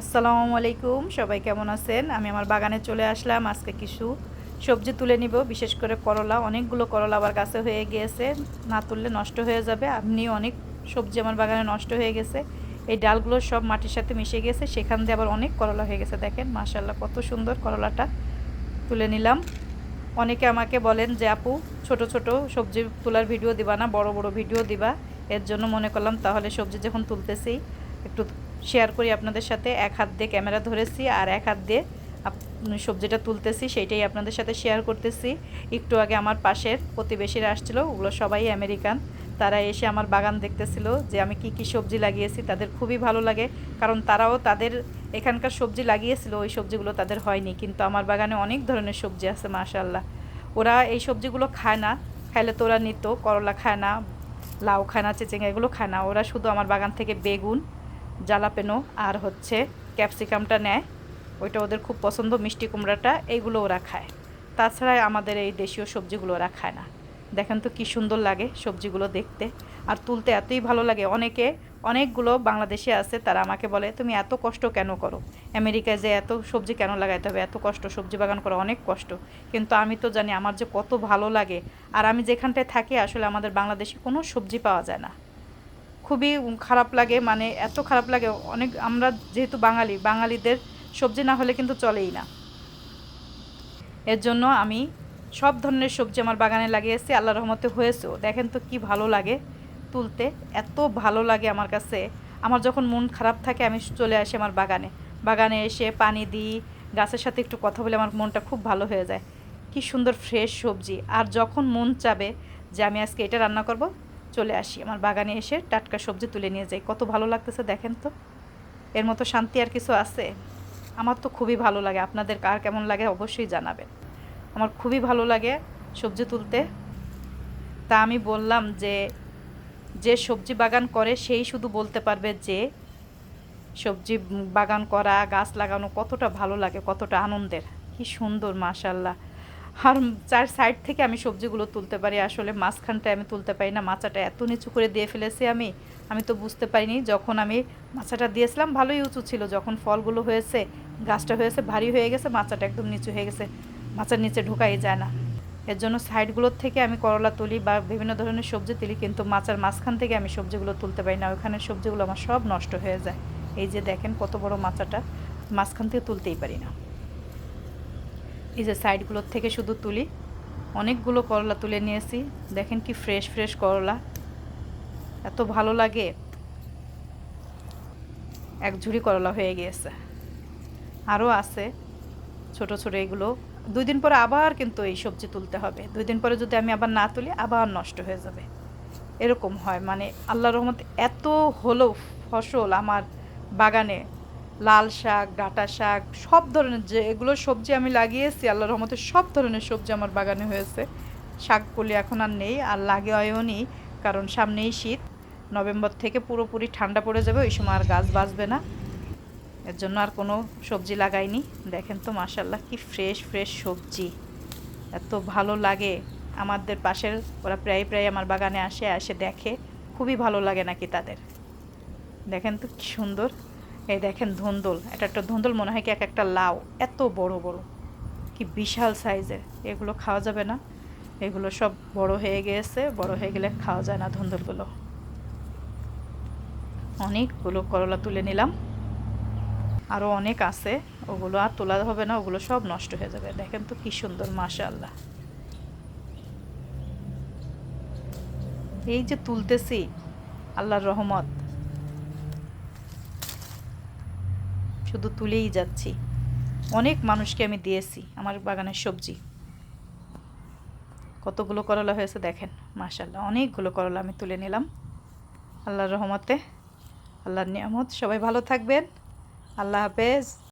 আসসালামু আলাইকুম, সবাই কেমন আছেন? আমি আমার বাগানে চলে আসলাম। আজকে কিছু সবজি তুলে নিব, বিশেষ করে করলা। অনেকগুলো করলা আবার গাছে হয়ে গিয়েছে, না তুললে নষ্ট হয়ে যাবে। এমনি অনেক সবজি আমার বাগানে নষ্ট হয়ে গেছে। এই ডালগুলো সব মাটির সাথে মিশে গেছে, সেখান দিয়ে আবার অনেক করলা হয়ে গেছে। দেখেন মাশাআল্লাহ, কত সুন্দর করলাটা তুলে নিলাম। অনেকে আমাকে বলেন যে আপু, ছোট ছোট সবজি তোলার ভিডিও দিবা না, বড় বড় ভিডিও দিবা। এর জন্য মনে করলাম তাহলে সবজি যখন তুলতেছি একটু শেয়ার করি আপনাদের সাথে। এক হাত দিয়ে ক্যামেরা ধরেছি আর এক হাত দিয়ে সবজিটা তুলতেছি, সেইটাই আপনাদের সাথে শেয়ার করতেছি। একটু আগে আমার পাশের প্রতিবেশীরা আসছিল, ওগুলো সবাই আমেরিকান। তারা এসে আমার বাগান দেখতেছিল যে আমি কি কি সবজি লাগিয়েছি। তাদের খুবই ভালো লাগে, কারণ তারাও তাদের এখানকার সবজি লাগিয়েছিল, ওই সবজিগুলো তাদের হয়নি। কিন্তু আমার বাগানে অনেক ধরনের সবজি আছে মাশাআল্লাহ। ওরা এই সবজিগুলো খায় না, খাইলে তো ওরা নিত। করলা খায় না, লাউ খায় না, চিচিঙ্গা এগুলো খায় না। ওরা শুধু আমার বাগান থেকে বেগুন, জালাপেনো আর হচ্ছে ক্যাপসিকামটা নেয়, ওইটা ওদের খুব পছন্দ। মিষ্টি কুমড়াটা এইগুলো ওরা খায়। তাছাড়া আমাদের এই দেশীয় সবজিগুলো ওরা খায় না। দেখেন তো কি সুন্দর লাগে সবজিগুলো দেখতে, আর তুলতে এতই ভালো লাগে। অনেকগুলো বাংলাদেশে আছে, তারা আমাকে বলে তুমি এত কষ্ট কেন করো, আমেরিকায় যে এত সবজি কেন লাগাইতে হবে, এত কষ্ট, সবজি বাগান করা অনেক কষ্ট। কিন্তু আমি তো জানি আমার যে কত ভালো লাগে। আর আমি যেখানটায় থাকি আসলে আমাদের বাংলাদেশে কোনো সবজি পাওয়া যায় না। খুবই খারাপ লাগে, মানে এত খারাপ লাগে। অনেক আমরা যেহেতু বাঙালিদের সবজি না হলে কিন্তু চলেই না। এর জন্য আমি সব ধরনের সবজি আমার বাগানে লাগিয়েছি, আল্লাহর রহমতে হয়েছেও। দেখেন তো কি ভালো লাগে তুলতে, এত ভালো লাগে আমার কাছে। আমার যখন মন খারাপ থাকে আমি চলে আসি আমার বাগানে, বাগানে এসে পানি দিই, গাছের সাথে একটু কথা বলে আমার মনটা খুব ভালো হয়ে যায়। কি সুন্দর ফ্রেশ সবজি। আর যখন মন চাবে যে আমি আজকে এটা রান্না করব, চলে আসি আমার বাগানে, এসে টাটকা সবজি তুলে নিয়ে যাই। কত ভালো লাগতেছে দেখেন তো। এর মতো শান্তি আর কিছু আছে? আমার তো খুবই ভালো লাগে। আপনাদের কার কেমন লাগে অবশ্যই জানাবেন। আমার খুবই ভালো লাগে সবজি তুলতে। তা আমি বললাম যে যে সবজি বাগান করে সেই শুধু বলতে পারবে যে সবজি বাগান করা, গাছ লাগানো কতটা ভালো লাগে, কতটা আনন্দের। কি সুন্দর মাশাল্লাহ। আর চার সাইড থেকে আমি সবজিগুলো তুলতে পারি, আসলে মাঝখানটায় আমি তুলতে পারি না। মাচাটা এত নিচু করে দিয়ে ফেলেছি আমি তো বুঝতে পারিনি। যখন আমি মাচাটা দিয়েছিলাম ভালোই উঁচু ছিল, যখন ফলগুলো হয়েছে, গাছটা হয়েছে, ভারী হয়ে গেছে, মাচাটা একদম নিচু হয়ে গেছে, মাচার নিচে ঢোকাই যায় না। এর জন্য সাইডগুলোর থেকে আমি করলা তুলি বা বিভিন্ন ধরনের সবজি তুলি, কিন্তু মাচার মাঝখান থেকে আমি সবজিগুলো তুলতে পারি না। ওইখানের সবজিগুলো আমার সব নষ্ট হয়ে যায়। এই যে দেখেন কত বড় মাচাটা, মাঝখান থেকে তুলতেই পারি না। এই যে সাইডগুলোর থেকে শুধু তুলি। অনেকগুলো করলা তুলে নিয়েছি, দেখেন কি ফ্রেশ ফ্রেশ করলা, এত ভালো লাগে। এক ঝুড়ি করলা হয়ে গিয়েছে, আরও আছে ছোট ছোট। এগুলো 2 দিন পরে আবার কিন্তু এই সবজি তুলতে হবে। 2 দিন পরে যদি আমি আবার না তুলি আবার নষ্ট হয়ে যাবে, এরকম হয়। মানে আল্লাহর রহমতে এত হলো ফসল আমার বাগানে। লাল শাক, ডাঁটা শাক, সব ধরনের যে এগুলো সবজি আমি লাগিয়েছি, আল্লাহর রহমতে সব ধরনের সবজি আমার বাগানে হয়েছে। শাককলি এখন আর নেই, আর লাগেও নি, কারণ সামনেই শীত। নভেম্বর থেকে পুরোপুরি ঠান্ডা পড়ে যাবে, ওই সময় আর গাছ বাঁচবে না। এর জন্য আর কোনো সবজি লাগাইনি। দেখেন তো মাশাল্লাহ কি ফ্রেশ ফ্রেশ সবজি, এত ভালো লাগে। আমাদের পাশের ওরা প্রায় প্রায় আমার বাগানে এসে দেখে, খুবই ভালো লাগে নাকি তাদের। দেখেন তো কি সুন্দর। এই দেখেন ধুন্দুল, এটা একটা ধুন্দুল মনে হয় কি এক একটা লাউ, এত বড় বড়, কি বিশাল সাইজের। এগুলো খাওয়া যাবে না, এগুলো সব বড় হয়ে গিয়েছে, বড় হয়ে গেলে খাওয়া যায় না ধুন্দুলগুলো। অনেকগুলো করলা তুলে নিলাম, আরও অনেক আছে, ওগুলো আর তোলা হবে না, ওগুলো সব নষ্ট হয়ে যাবে। দেখেন তো কি সুন্দর মাশাআল্লাহ। এই যে তুলতেছি, আল্লাহর রহমত, শুধু তুলেই যাচ্ছি। অনেক মানুষকে আমি দিয়েছি আমার বাগানের সবজি। কতগুলো করলা হয়েছে দেখেন মাশাআল্লাহ, অনেকগুলো করলা আমি তুলে নিলাম আল্লাহর রহমতে, আল্লাহর নিয়ামত। সবাই ভালো থাকবেন, আল্লাহ হাফেজ।